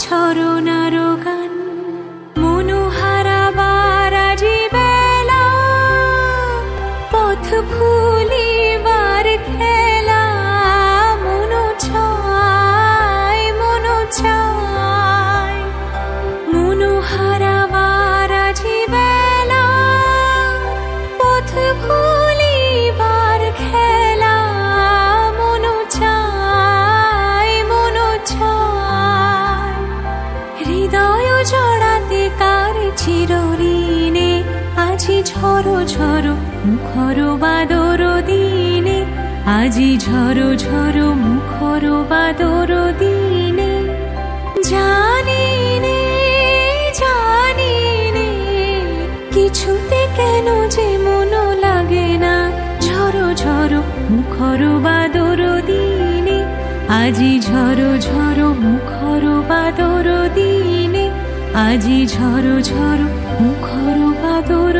ঝরনার গান মনোহারাবার আজি বেলা পথ ভুলিবার খেলা মনো চায় মনোহারাবার আজি বেলা পথ ভুলিবার খেলা মনো চায় হৃদয় জড়াতে কার চিরঋণে আজি ঝরো ঝরো মুখর বাদর দিনে আজি ঝরো ঝরো মুখর বাদর দিনে জানি নে কিছুতে কেন যে মন লাগে না ঝরো ঝরো মুখর বাদর দিনে আজি ঝরো ঝরো মুখর বাদর দিনে আজি ঝরো ঝরো মুখর বাদর